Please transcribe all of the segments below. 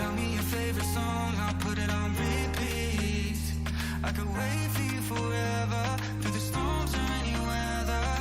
Tell me your favorite song, I'll put it on repeat. I could wait for you forever, through the storms or any weather.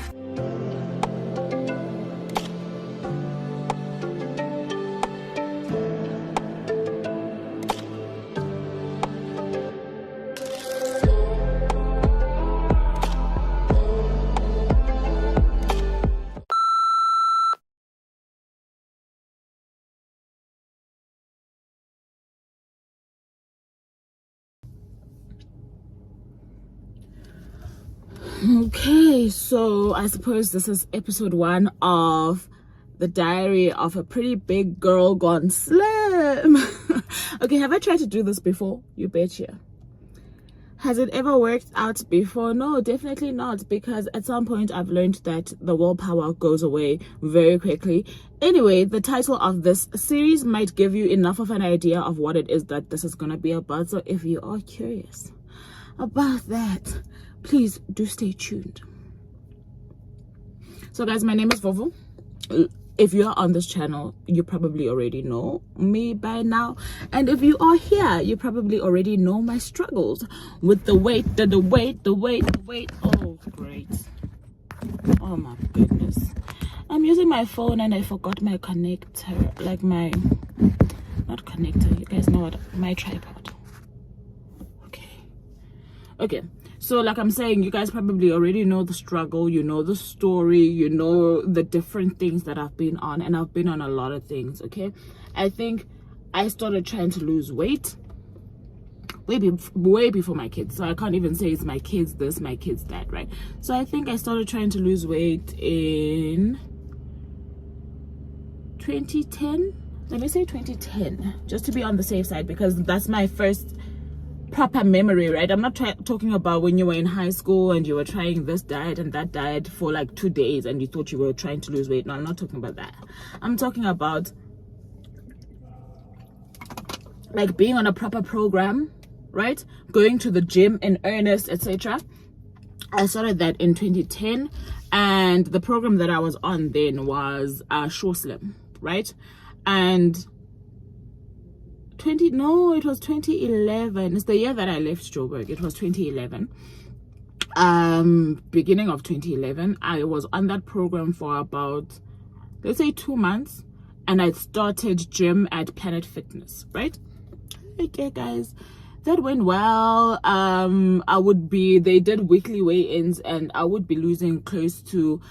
Okay, so I suppose this is episode 1 of the diary of a pretty big girl gone slim. Okay, have I tried to do this before? You betcha. Has it ever worked out before? No, definitely not, because at some point I've learned that the willpower goes away very quickly. Anyway, the title of this series might give you enough of an idea of what it is that this is going to be about. So if you are curious about that, please do stay tuned. So guys, my name is Vuvu. If you're on this channel, you probably already know me by now, and if you are here, you probably already know my struggles with the weight. Oh great, oh my goodness. I'm using my phone and I forgot my connector, like my, not connector, you guys know what, my tripod. Okay, so like I'm saying, you guys probably already know the struggle, you know the story, you know the different things that I've been on, and I've been on a lot of things. Okay, I think I started trying to lose weight way before my kids, so I can't even say it's my kids this, my kids that, right? So I think I started trying to lose weight in 2010. Let me say 2010, just to be on the safe side, because that's my first proper memory, right? I'm not talking about when you were in high school and you were trying this diet and that diet for like 2 days and you thought you were trying to lose weight. No, I'm not talking about that. I'm talking about like being on a proper program, right? Going to the gym in earnest, etc. I started that in 2010, and the program that I was on then was Short Slim, right? And it was 2011. It's the year that I left Joburg. It was 2011. Beginning of 2011, I was on that program for about, let's say, 2 months, and I started gym at Planet Fitness, right? Okay guys, that went well. They did weekly weigh-ins, and I would be losing close to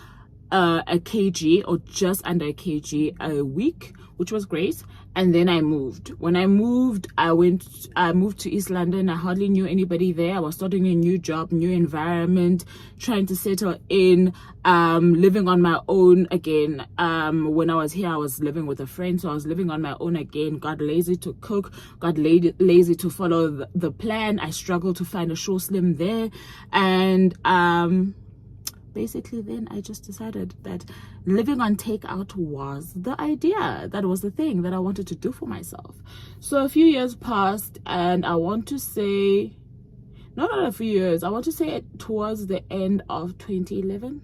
a kg or just under a kg a week, which was great. And then I moved. When I moved, I moved to East London. I hardly knew anybody there. I was starting a new job, new environment, trying to settle in, living on my own again. When I was here, I was living with a friend, so I was living on my own again. Got lazy to cook, got lazy to follow the plan. I struggled to find a Short Slim there, and basically then I just decided that living on takeout was the idea. That was the thing that I wanted to do for myself. So a few years passed, and I want to say, not a few years, I want to say towards the end of 2011.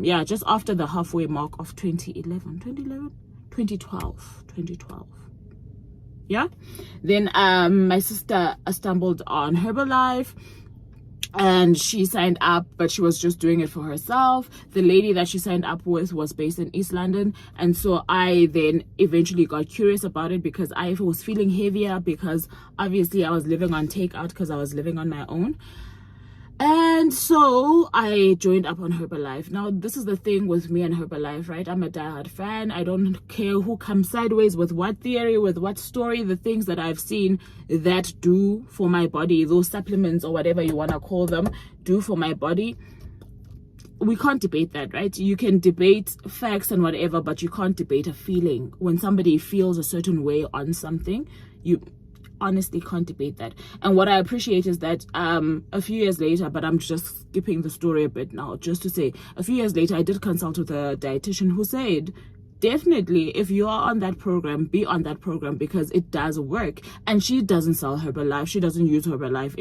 Yeah, just after the halfway mark of 2012. Yeah, then my sister stumbled on Herbalife, and she signed up, but she was just doing it for herself. The lady that she signed up with was based in East London, and so I then eventually got curious about it, because I was feeling heavier, because obviously I was living on takeout because I was living on my own. And so I joined up on Herbalife. Now, this is the thing with me and Herbalife, right? I'm a diehard fan. I don't care who comes sideways with what theory, with what story. The things that I've seen that do for my body, those supplements or whatever you want to call them, do for my body, we can't debate that, right? You can debate facts and whatever, but you can't debate a feeling. When somebody feels a certain way on something, you honestly can't debate that. And what I appreciate is that a few years later, but I'm just skipping the story a bit now, just to say, a few years later I did consult with a dietitian who said, definitely, if you are on that program, be on that program, because it does work. And she doesn't sell Herbalife. She doesn't use Herbalife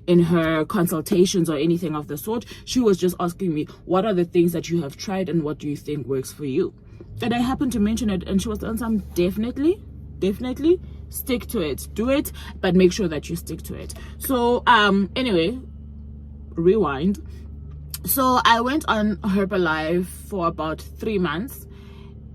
in her consultations or anything of the sort. She was just asking me, what are the things that you have tried and what do you think works for you? And I happened to mention it, and she was the answer, definitely definitely stick to it. Do it, but make sure that you stick to it. So anyway, rewind. So I went on Herbalife for about 3 months.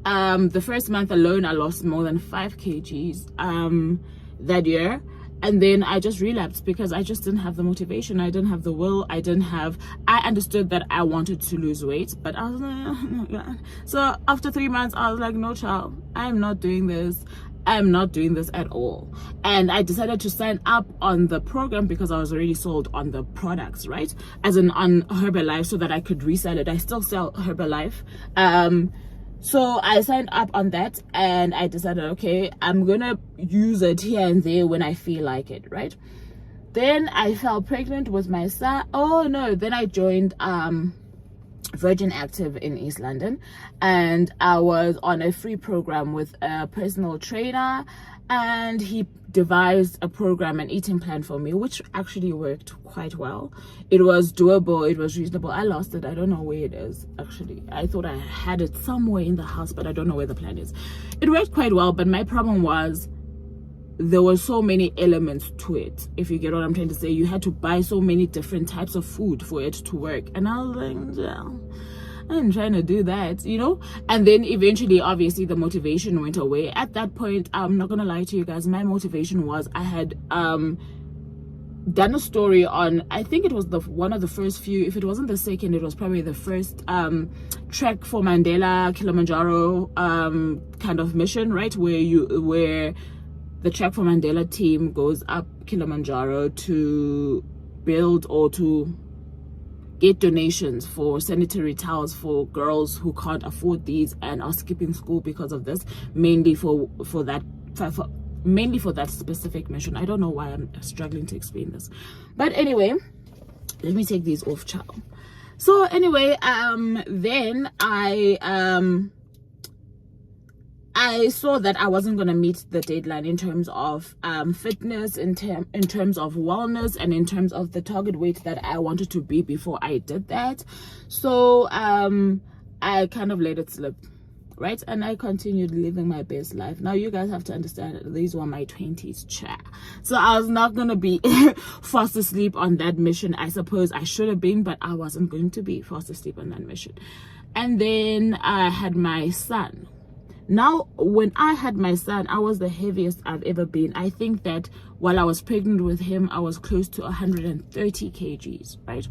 The first month alone, I lost more than 5 kgs that year. And then I just relapsed because I just didn't have the motivation. I didn't have the will. I understood that I wanted to lose weight, but I was like, oh my God. So after 3 months, I was like, no, child, I'm not doing this. I'm not doing this at all. And I decided to sign up on the program because I was already sold on the products, right? As in on Herbalife, so that I could resell it. I still sell Herbalife. So I signed up on that, and I decided, okay, I'm gonna use it here and there when I feel like it, right? Then I fell pregnant with my son. Oh no, then I joined Virgin Active in East London, and I was on a free program with a personal trainer, and he devised a program, an eating plan for me, which actually worked quite well. It was doable, it was reasonable. I lost it. I don't know where it is actually. I thought I had it somewhere in the house, but I don't know where the plan is. It worked quite well, but my problem was there were so many elements to it, if you get what I'm trying to say. You had to buy so many different types of food for it to work, and I was like, yeah, I'm trying to do that, you know. And then eventually, obviously, the motivation went away. At that point, I'm not gonna lie to you guys, my motivation was, I had done a story on, I think it was one of the first few, if it wasn't the second, it was probably the first trek for Mandela Kilimanjaro kind of mission, right, where the Trek for Mandela team goes up Kilimanjaro to build or to get donations for sanitary towels for girls who can't afford these and are skipping school because of this, mainly for that specific mission. I don't know why I'm struggling to explain this, but anyway, let me take these off, child. So anyway, then I saw that I wasn't going to meet the deadline in terms of fitness, in terms of wellness, and in terms of the target weight that I wanted to be before I did that. So I kind of let it slip, right? And I continued living my best life. Now you guys have to understand that these were my 20s, chat. So I was not going to be fast asleep on that mission. I suppose I should have been, but I wasn't going to be fast asleep on that mission. And then I had my son. Now, when I had my son, I was the heaviest I've ever been. I think that while I was pregnant with him, I was close to 130 kgs, right?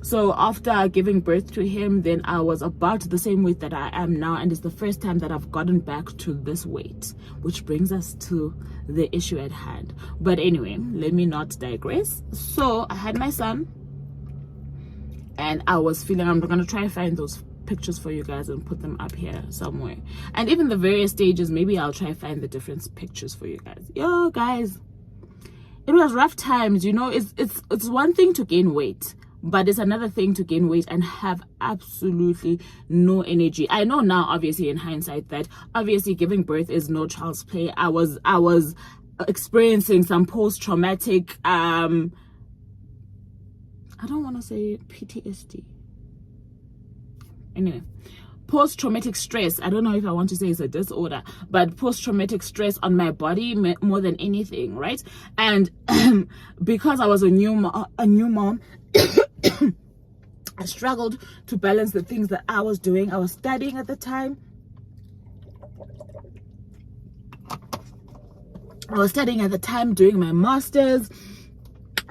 So after giving birth to him, then I was about the same weight that I am now, and it's the first time that I've gotten back to this weight, which brings us to the issue at hand. But anyway, let me not digress. So I had my son, and I was feeling, I'm going to try and find those pictures for you guys and put them up here somewhere, and even the various stages, maybe I'll try and find the different pictures for you guys. Yo guys, it was rough times, you know. It's one thing to gain weight, but it's another thing to gain weight and have absolutely no energy. I know now, obviously in hindsight, that obviously giving birth is no child's play. I was experiencing some post-traumatic I don't want to say PTSD. Anyway, post-traumatic stress. I don't know if I want to say it's a disorder, but post-traumatic stress on my body more than anything, right? And because I was a new mom, I struggled to balance the things that I was doing. I was studying at the time. Doing my master's.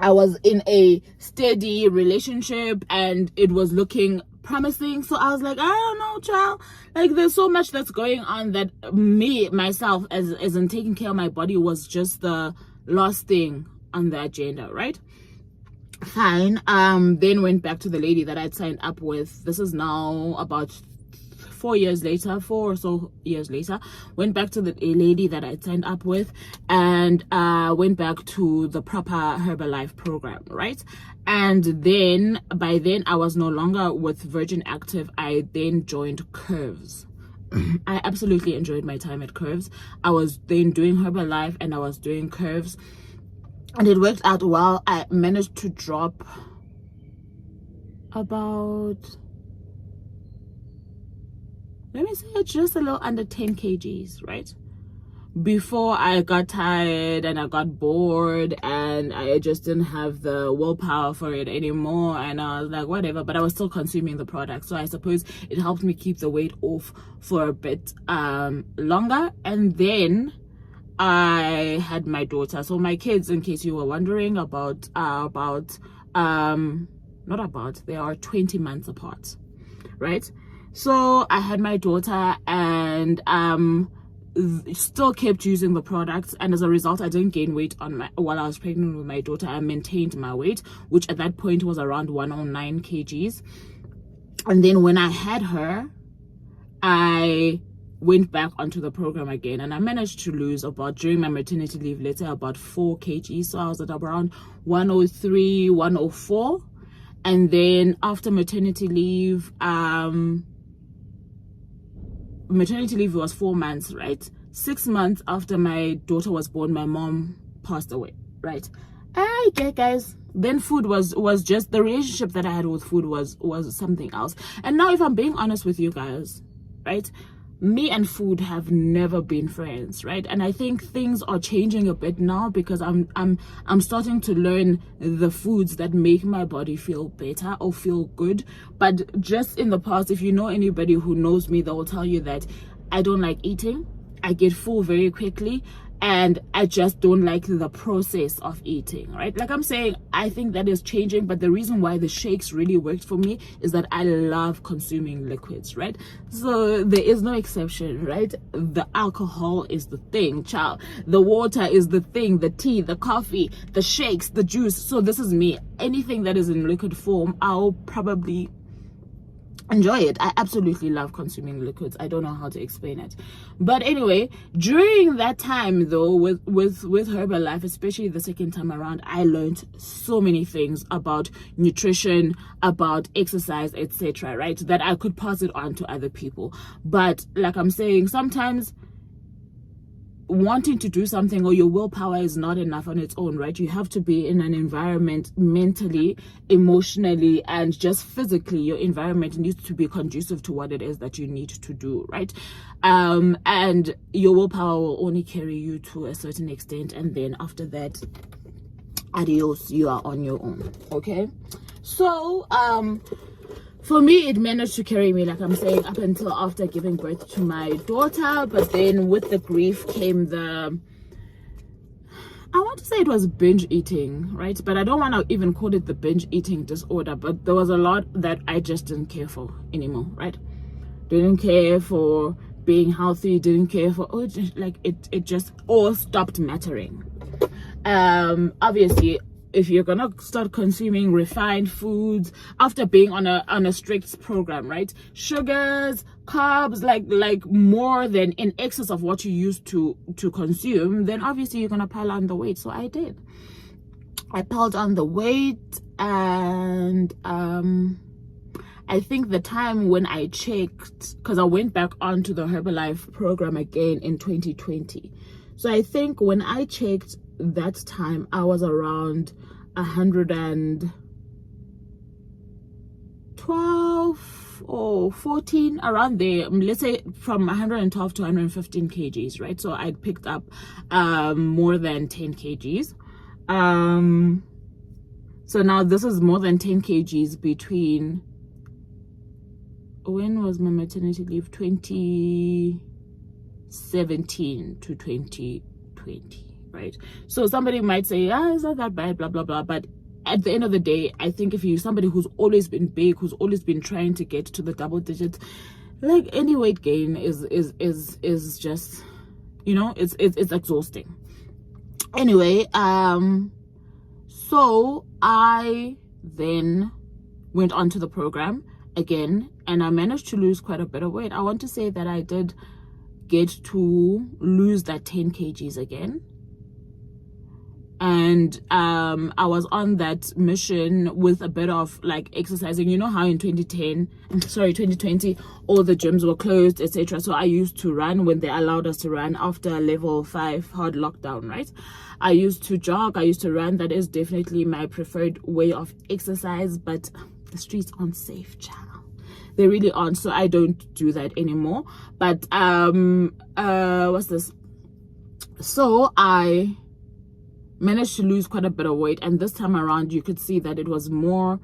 I was in a steady relationship, and it was looking promising. So I was like, I don't know, child, like there's so much that's going on that myself as in taking care of my body was just the last thing on the agenda, right? Fine. Then went back to the lady that I'd signed up with. This is now about 4 or so years later. Went back to the lady that I'd signed up with, and went back to the proper Herbalife program, right? And then by then I was no longer with Virgin Active. I then joined Curves. I absolutely enjoyed my time at Curves. I was then doing Herbalife and I was doing Curves, and it worked out well. I managed to drop about, let me say, just a little under 10 kgs, right? before I got tired and I got bored and I just didn't have the willpower for it anymore, and I was like, whatever, but I was still consuming the product. So I suppose it helped me keep the weight off for a bit longer. And then I had my daughter. So my kids, in case you were wondering, they are 20 months apart, right? So I had my daughter, and still kept using the products, and as a result I didn't gain weight while I was pregnant with my daughter. I maintained my weight, which at that point was around 109 kgs. And then when I had her, I went back onto the program again, and I managed to lose during my maternity leave, let's say about 4 kgs. So I was at around 103, 104. And then after maternity leave was 4 months, right? 6 months after my daughter was born, my mom passed away, right? Okay, guys, then food was just, the relationship that I had with food was something else. And now, if I'm being honest with you guys, right, me and food have never been friends, right? And I think things are changing a bit now, because I'm starting to learn the foods that make my body feel better or feel good. But just in the past, if you know anybody who knows me, they will tell you that I don't like eating. I get full very quickly, and I just don't like the process of eating, right? Like I'm saying, I think that is changing, but the reason why the shakes really worked for me is that I love consuming liquids, right? So there is no exception, right? The alcohol is the thing, child. The water is the thing, the tea, the coffee, the shakes, the juice. So this is me. Anything that is in liquid form, I'll probably enjoy it. I absolutely love consuming liquids. I don't know how to explain it, but anyway, during that time though, with Herbalife, especially the second time around, I learned so many things about nutrition, about exercise, etc., right, that I could pass it on to other people. But like I'm saying, sometimes wanting to do something or your willpower is not enough on its own, right? You have to be in an environment mentally, emotionally, and just physically. Your environment needs to be conducive to what it is that you need to do, right? And your willpower will only carry you to a certain extent, and then after that, adios, you are on your own. Okay, so for me, it managed to carry me, like I'm saying, up until after giving birth to my daughter. But then with the grief came I want to say it was binge eating, right? But I don't want to even call it the binge eating disorder. But there was a lot that I just didn't care for anymore, right? Didn't care for being healthy, didn't care for, it just all stopped mattering. Obviously, if you're gonna start consuming refined foods after being on a strict program, right, sugars, carbs, like more than in excess of what you used to consume, then obviously you're gonna pile on the weight. So I did. I piled on the weight, and I think the time when I checked, because I went back onto the Herbalife program again in 2020, so I think when I checked that time, I was around 112 or 14, around there. Let's say from 112 to 115 kgs, right? So I'd picked up more than 10 kgs. So now this is more than 10 kgs between, when was my maternity leave? 2017 to 2020. Right? So somebody might say, it's not that bad, blah blah blah, but at the end of the day, I think if you're somebody who's always been big, who's always been trying to get to the double digits, like any weight gain is just, it's exhausting. Anyway, so I then went on to the program again, and I managed to lose quite a bit of weight. I want to say that I did get to lose that 10 kgs again. And I was on that mission with a bit of like exercising. You know how in 2020 all the gyms were closed, etc. So I used to run when they allowed us to run after level 5 hard lockdown, right? I used to jog, I used to run. That is definitely my preferred way of exercise, but the streets aren't safe, child. They really aren't, so I don't do that anymore. But what's this? So I managed to lose quite a bit of weight, and this time around you could see that it was more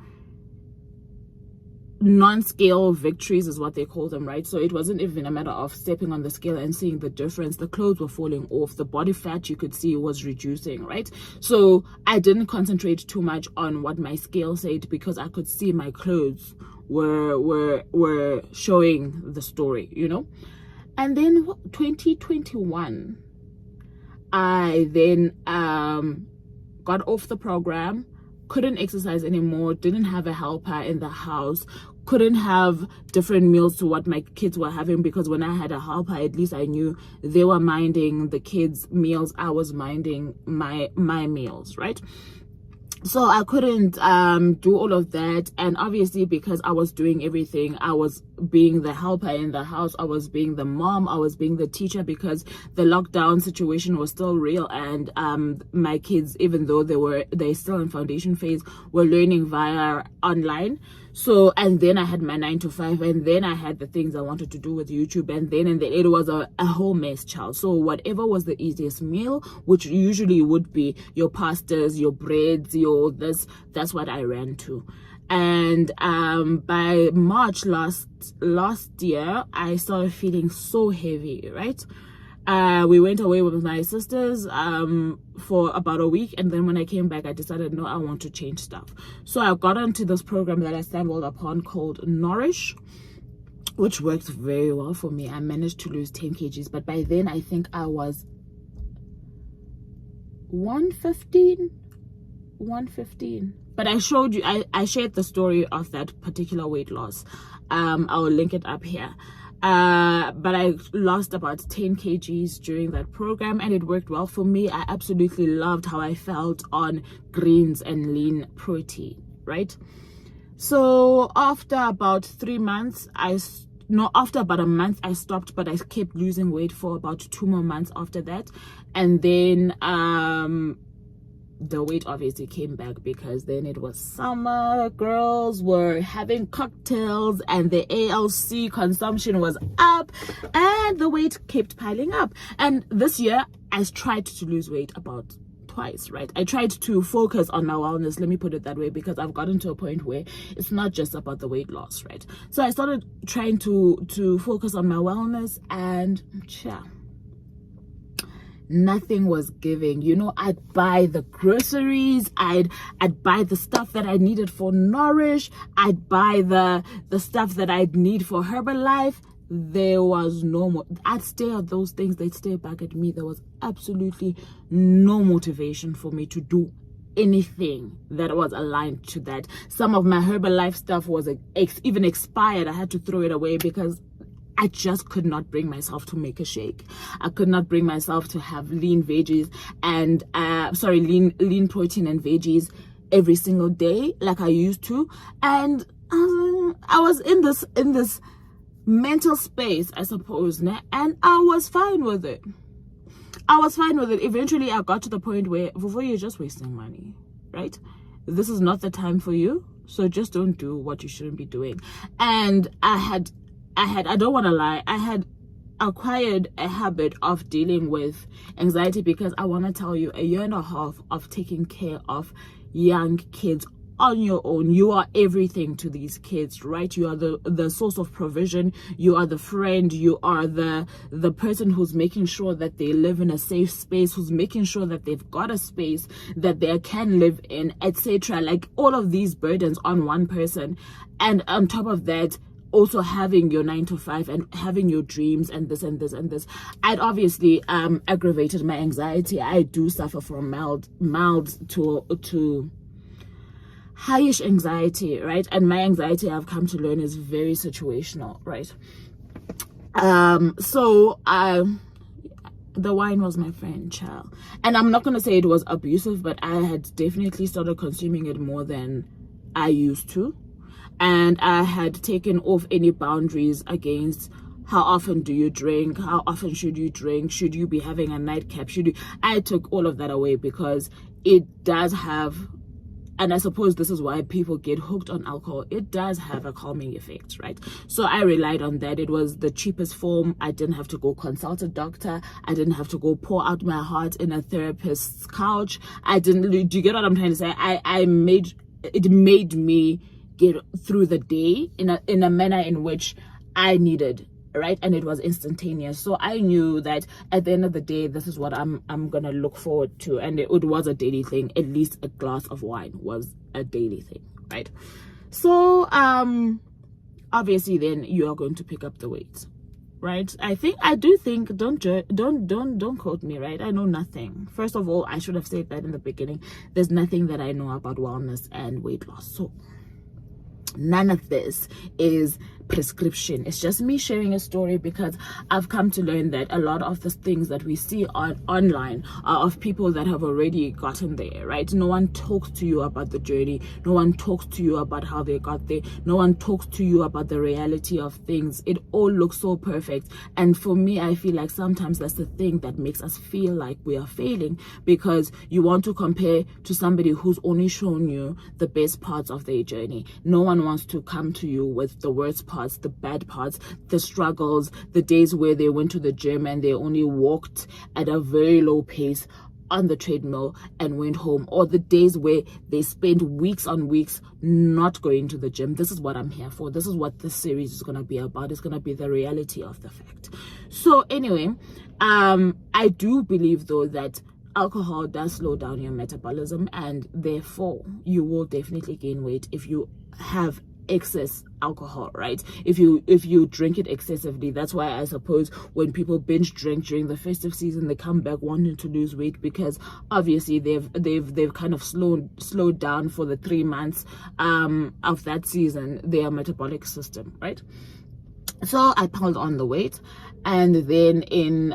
non-scale victories is what they call them, right? So it wasn't even a matter of stepping on the scale and seeing the difference. The clothes were falling off, the body fat you could see was reducing, right? So I didn't concentrate too much on what my scale said, because I could see my clothes were showing the story, you know. And then 2021, I then got off the program, couldn't exercise anymore, didn't have a helper in the house, couldn't have different meals to what my kids were having, because when I had a helper, at least I knew they were minding the kids' meals, I was minding my meals, right? So I couldn't do all of that. And obviously, because I was doing everything, I was being the helper in the house, I was being the mom, I was being the teacher, because the lockdown situation was still real. And my kids, even though they're still in foundation phase, were learning via online. So, and then I had my 9 to 5, and then I had the things I wanted to do with YouTube, and then it was a whole mess, child. So whatever was the easiest meal, which usually would be your pastas, your breads, your this, that's what I ran to. And by March last year, I started feeling so heavy, right? We went away with my sisters for about a week, and then when I came back, I decided, no, I want to change stuff. So I got onto this program that I stumbled upon called Nourish, which worked very well for me. I managed to lose 10 kgs, but by then I think I was 115. But I showed you, I shared the story of that particular weight loss. I'll link it up here. But I lost about 10 kgs during that program, and it worked well for me. I absolutely loved how I felt on greens and lean protein, right? So after about 3 months, after about a month, I stopped, but I kept losing weight for about 2 more months after that. And then the weight obviously came back, because then it was summer, girls were having cocktails, and the ALC consumption was up, and the weight kept piling up. And this year I tried to lose weight about twice, right? I tried to focus on my wellness, let me put it that way, because I've gotten to a point where it's not just about the weight loss, right? So I started trying to focus on my wellness, and nothing was giving. You know, I'd buy the groceries, I'd buy the stuff that I needed for Nourish, I'd buy the stuff that I'd need for Herbalife. There was no more. I'd stare at those things, they'd stare back at me. There was absolutely no motivation for me to do anything that was aligned to that. Some of my Herbalife stuff was even expired. I had to throw it away, because I just could not bring myself to make a shake. I could not bring myself to have lean veggies and lean protein and veggies every single day like I used to. And I was in this mental space, I suppose, and I was fine with it. Eventually I got to the point where, Vuvu, you're just wasting money, right? This is not the time for you, so just don't do what you shouldn't be doing. And I don't want to lie, I had acquired a habit of dealing with anxiety, because I want to tell you, 1.5 years of taking care of young kids on your own, you are everything to these kids, right? You are the source of provision, you are the friend, you are the person who's making sure that they live in a safe space, who's making sure that they've got a space that they can live in, etc. Like, all of these burdens on one person, and on top of that, also having your 9 to 5 and having your dreams and this and this and this. I'd obviously aggravated my anxiety. I do suffer from mild to highish anxiety, right? And my anxiety, I've come to learn, is very situational, right? So the wine was my friend, child. And I'm not going to say it was abusive, but I had definitely started consuming it more than I used to. And I had taken off any boundaries against how often do you drink, how often should you drink, should you be having a nightcap, I took all of that away, because it does have and I suppose this is why people get hooked on alcohol. It does have a calming effect, right? So I relied on that. It was the cheapest form. I didn't have to go consult a doctor. I didn't have to go pour out my heart in a therapist's couch. Do you get what I'm trying to say? It made me get through the day in a manner in which I needed, right? And it was instantaneous. So I knew that at the end of the day, this is what I'm gonna look forward to. And it was a daily thing. At least a glass of wine was a daily thing, right? So obviously then you are going to pick up the weight, right? I do think, don't quote me, right? I know nothing. First of all, I should have said that in the beginning. There's nothing that I know about wellness and weight loss. So none of this is prescription. It's just me sharing a story, because I've come to learn that a lot of the things that we see online are of people that have already gotten there, right? No one talks to you about the journey. No one talks to you about how they got there. No one talks to you about the reality of things. It all looks so perfect. And for me, I feel like sometimes that's the thing that makes us feel like we are failing, because you want to compare to somebody who's only shown you the best parts of their journey. No one wants to come to you with the worst parts, the bad parts, the struggles, the days where they went to the gym and they only walked at a very low pace on the treadmill and went home, or the days where they spent weeks on weeks not going to the gym. This is what I'm here for. This is what this series is going to be about. It's going to be the reality of the fact. So anyway, I do believe though that alcohol does slow down your metabolism, and therefore you will definitely gain weight if you have excess alcohol, right? If you drink it excessively. That's why I suppose when people binge drink during the festive season, they come back wanting to lose weight, because obviously they've kind of slowed down for the 3 months of that season, their metabolic system, right? So I piled on the weight, and then in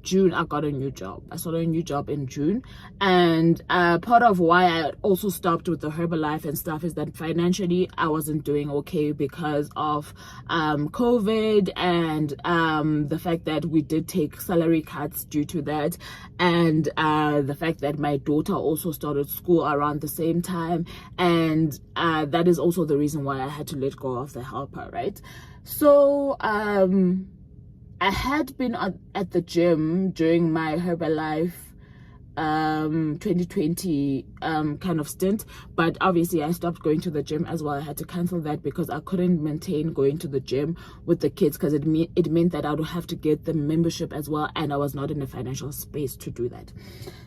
June I got a new job. I started a new job in June, and part of why I also stopped with the Herbalife and stuff is that financially I wasn't doing okay because of COVID, and the fact that we did take salary cuts due to that, and the fact that my daughter also started school around the same time, and that is also the reason why I had to let go of the helper, right? So I had been at the gym during my Herbalife 2020 kind of stint, but obviously I stopped going to the gym as well. I had to cancel that because I couldn't maintain going to the gym with the kids, because it meant that I would have to get the membership as well, and I was not in a financial space to do that.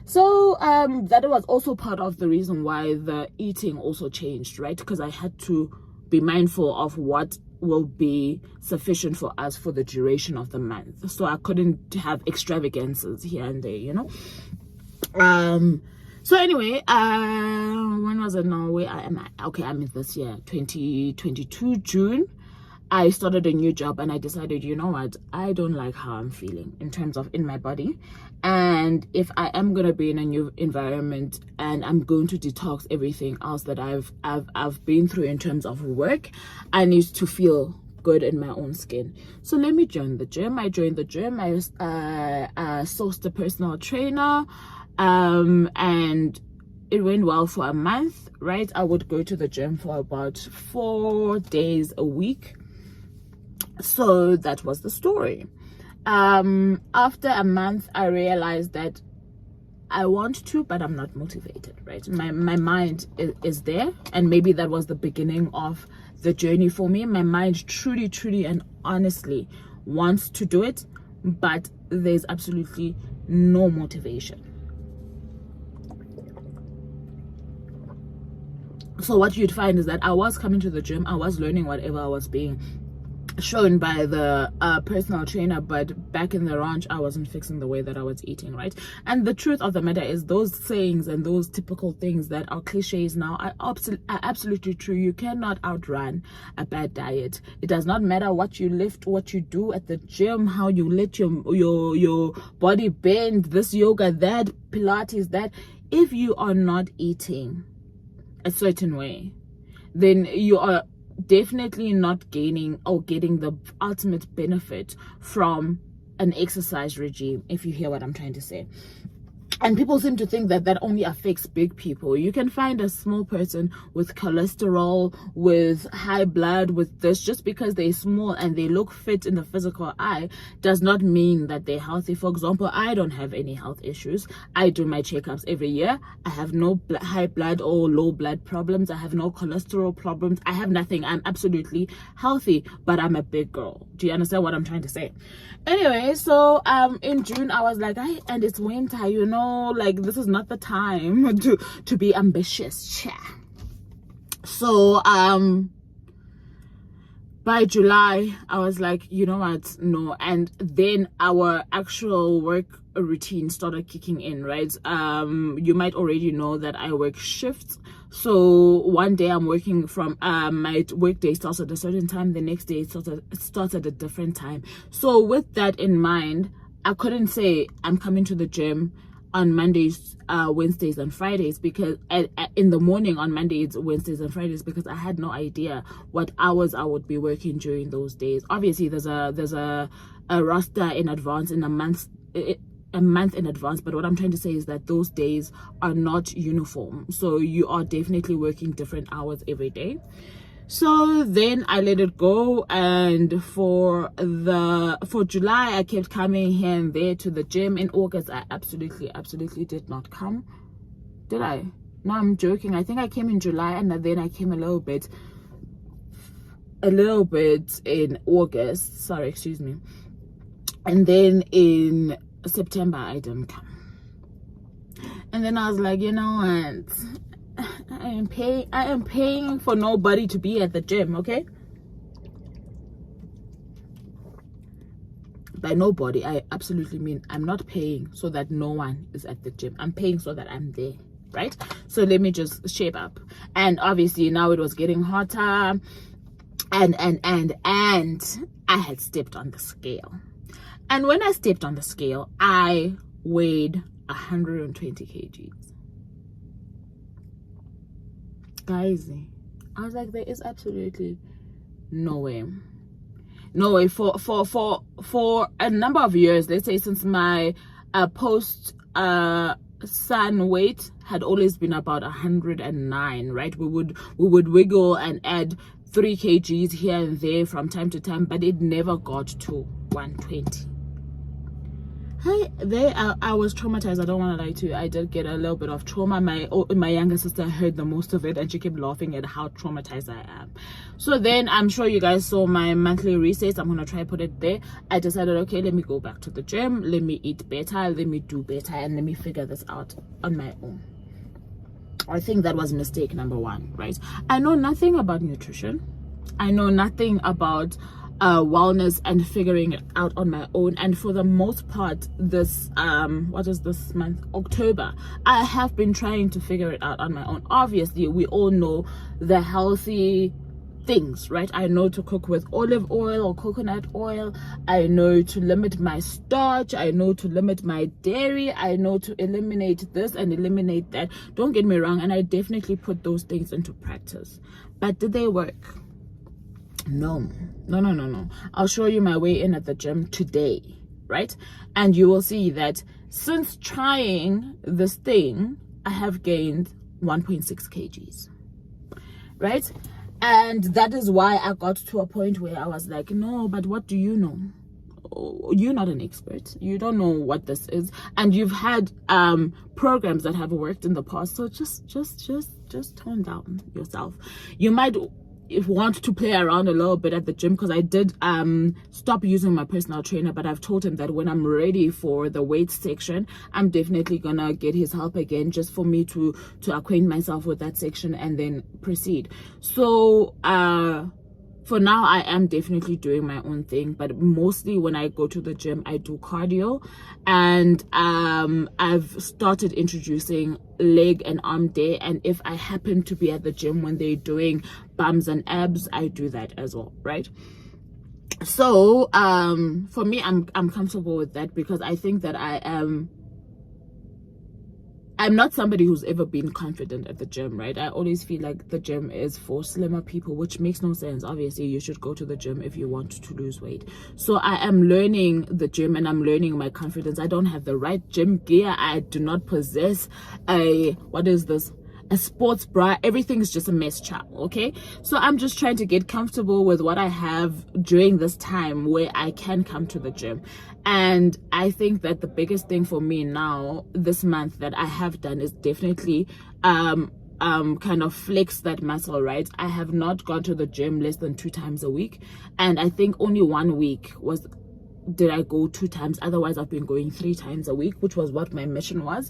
So that was also part of the reason why the eating also changed, right? Because I had to be mindful of what will be sufficient for us for the duration of the month. So I couldn't have extravagances here and there, you know. So anyway, when was it now? Where I am at? Okay, I'm in this year, 2022 June. I started a new job, and I decided, you know what, I don't like how I'm feeling in terms of in my body, and if I am gonna be in a new environment and I'm going to detox everything else that I've been through in terms of work, I need to feel good in my own skin. So let me join the gym. I joined the gym. I sourced a personal trainer, and it went well for a month, right? I would go to the gym for about 4 days a week. So that was the story. After a month, I realized that I want to, but I'm not motivated, right? My mind is there, and maybe that was the beginning of the journey for me. My mind truly and honestly wants to do it, but there's absolutely no motivation. So what you'd find is that I was coming to the gym, I was learning whatever I was being shown by the personal trainer, but back in the ranch I wasn't fixing the way that I was eating, right? And the truth of the matter is, those sayings and those typical things that are cliches now are absolutely true. You cannot outrun a bad diet. It does not matter what you lift, what you do at the gym, how you let your body bend, this yoga, that Pilates, that. If you are not eating a certain way, then you are definitely not gaining or getting the ultimate benefit from an exercise regime, if you hear what I'm trying to say. And people seem to think that that only affects big people. You can find a small person with cholesterol, with high blood, with this. Just because they're small and they look fit in the physical eye does not mean that they're healthy. For example, I don't have any health issues. I do my checkups every year. I have no high blood or low blood problems. I have no cholesterol problems. I have nothing. I'm absolutely healthy, but I'm a big girl. Do you understand what I'm trying to say? Anyway, so in June I was like, and it's winter, you know, like this is not the time to be ambitious. So by July I was like, you know what, no. And then our actual work routine started kicking in, right? You might already know that I work shifts. So one day I'm working from my work day starts at a certain time, the next day it starts at a different time. So with that in mind, I couldn't say I'm coming to the gym on Mondays, Wednesdays and Fridays, because in the morning on Mondays, Wednesdays and Fridays, because I had no idea what hours I would be working during those days. Obviously there's a roster in advance, in a month in advance, but what I'm trying to say is that those days are not uniform, so you are definitely working different hours every day. So then I let it go, and for July I kept coming here and there to the gym. In August I absolutely did not come. Did I? No, I'm joking. I think I came in July, and then I came a little bit in August, sorry, excuse me, and then in September I didn't come. And then I was like, you know what, I am paying for nobody to be at the gym, okay? By nobody I absolutely mean I'm not paying so that no one is at the gym. I'm paying so that I'm there, right? So let me just shape up. And obviously now it was getting hotter, and I had stepped on the scale. And when I stepped on the scale, I weighed 120 kgs. Guys, I was like, there is absolutely no way for a number of years, let's say since my post son weight had always been about 109, right? We would wiggle and add 3 kgs here and there from time to time, but it never got to 120. I was traumatized. I don't want to lie to you. I did get a little bit of trauma. My younger sister heard the most of it, and she kept laughing at how traumatized I am. So then I'm sure you guys saw my monthly resets. I'm gonna try put it there. I decided, okay, let me go back to the gym, let me eat better, let me do better, and let me figure this out on my own. I think that was mistake number 1, right? I know nothing about nutrition. I know nothing about wellness and figuring it out on my own. And for the most part, this what is this month, October, I have been trying to figure it out on my own. Obviously we all know the healthy things, right? I know to cook with olive oil or coconut oil. I know to limit my starch. I know to limit my dairy. I know to eliminate this and eliminate that. Don't get me wrong, and I definitely put those things into practice, but did they work? No. I'll show you my weigh in at the gym today, right? And you will see that since trying this thing, I have gained 1.6 kgs, right? And that is why I got to a point where I was like, no, but what do you know? You're not an expert. You don't know what this is, and you've had programs that have worked in the past. So just tone down yourself. You might want to play around a little bit at the gym, because I did stop using my personal trainer, but I've told him that when I'm ready for the weight section, I'm definitely gonna get his help again, just for me to acquaint myself with that section and then proceed. So for now I am definitely doing my own thing, but mostly when I go to the gym I do cardio, and I've started introducing leg and arm day, and if I happen to be at the gym when they're doing bums and abs, I do that as well, right? So for me, I'm comfortable with that, because I think that I am I'm not somebody who's ever been confident at the gym, right? I always feel like the gym is for slimmer people, which makes no sense. Obviously, you should go to the gym if you want to lose weight. So I am learning the gym and I'm learning my confidence. I don't have the right gym gear. I do not possess a sports bra. Everything is just a mess, child. Okay, so I'm just trying to get comfortable with what I have during this time where I can come to the gym. And I think that the biggest thing for me now this month that I have done is definitely kind of flex that muscle, right? I have not gone to the gym less than 2 times a week, and I think only 1 week did I go 2 times. Otherwise I've been going 3 times a week, which was what my mission was,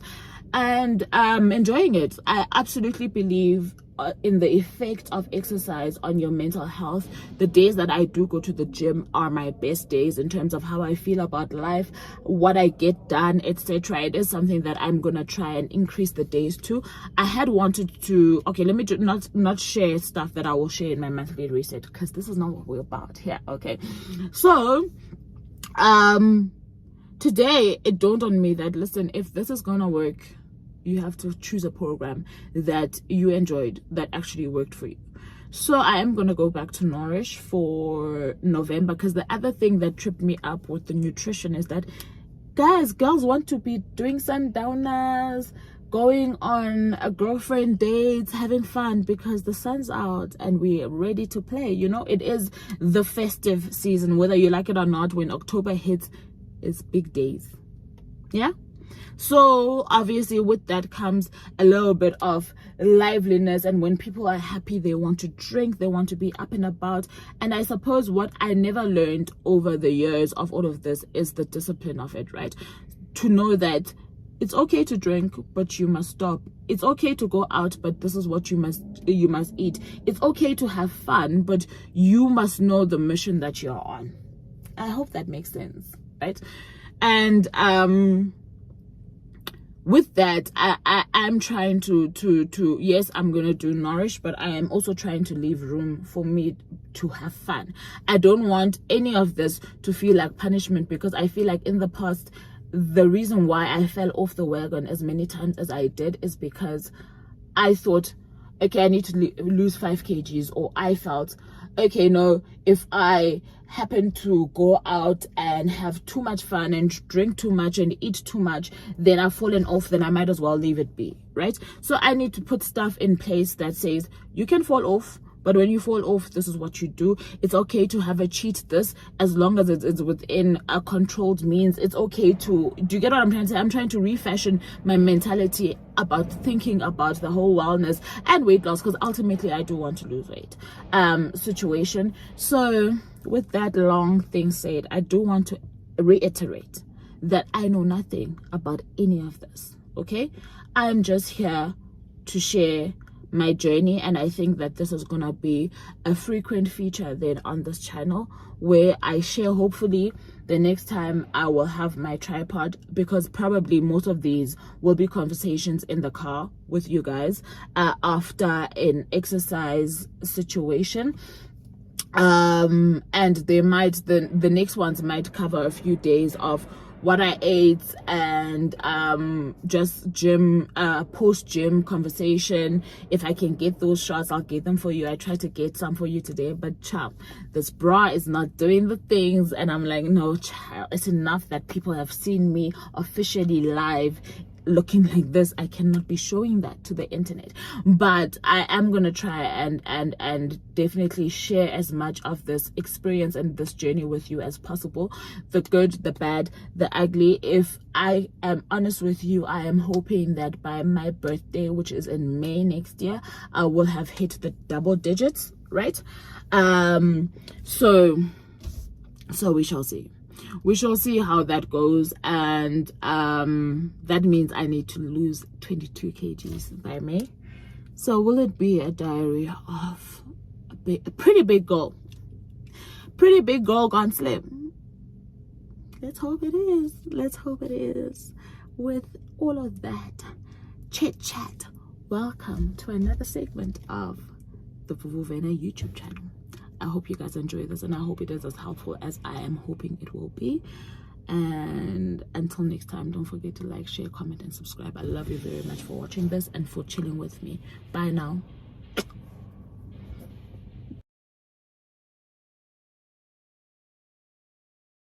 and enjoying it. I absolutely believe in the effect of exercise on your mental health. The days that I do go to the gym are my best days in terms of how I feel about life, what I get done, etc. It is something that I'm gonna try and increase the days to. I had wanted to, okay, let me not share stuff that I will share in my monthly reset, because this is not what we're about here. Okay, so today it dawned on me that, listen, if this is gonna work, you have to choose a program that you enjoyed, that actually worked for you. So I am gonna go back to Nourish for November, because the other thing that tripped me up with the nutrition is that, girls want to be doing sundowners, going on a girlfriend dates, having fun, because the sun's out and we're ready to play. You know, it is the festive season, whether you like it or not. When October hits, it's big days. Yeah, so obviously with that comes a little bit of liveliness, and when people are happy, they want to drink, they want to be up and about. And I suppose what I never learned over the years of all of this is the discipline of it, right? To know that it's okay to drink, but you must stop. It's okay to go out, but this is what you must eat. It's okay to have fun, but you must know the mission that you're on. I hope that makes sense, right? And with that, I'm trying to yes, I'm gonna do Nourish, but I am also trying to leave room for me to have fun. I don't want any of this to feel like punishment, because I feel like in the past, the reason why I fell off the wagon as many times as I did is because I thought, okay, I need to lose 5 kgs, or I felt, okay, no, if I happen to go out and have too much fun and drink too much and eat too much, then I've fallen off, then I might as well leave it be, right? So I need to put stuff in place that says you can fall off, but when you fall off, this is what you do. It's okay to have a cheat this, as long as it's within a controlled means. It's okay to, do you get what I'm trying to say? I'm trying to refashion my mentality about thinking about the whole wellness and weight loss, because ultimately I do want to lose weight situation. So with that long thing said, I do want to reiterate that I know nothing about any of this, okay? I'm just here to share my journey, and I think that this is gonna be a frequent feature then on this channel, where I share. Hopefully the next time I will have my tripod, because probably most of these will be conversations in the car with you guys after an exercise situation. And they might, the next ones might cover a few days of what I ate, and just gym, post-gym conversation. If I can get those shots, I'll get them for you. I tried to get some for you today, but child, this bra is not doing the things, and I'm like, no child, it's enough that people have seen me officially live looking like this. I cannot be showing that to the internet, but I am gonna try and definitely share as much of this experience and this journey with you as possible, the good, the bad, the ugly. If I am honest with you, I am hoping that by my birthday, which is in May next year, I will have hit the double digits, right? So we shall see. We shall see how that goes, and that means I need to lose 22 kgs by May. So will it be a diary of a pretty big goal gone slim? Let's hope it is. Let's hope it is. With all of that chit chat, welcome to another segment of the Vuvu Vena YouTube channel. I hope you guys enjoy this, and I hope it is as helpful as I am hoping it will be. And until next time, don't forget to like, share, comment, and subscribe. I love you very much for watching this and for chilling with me. Bye now.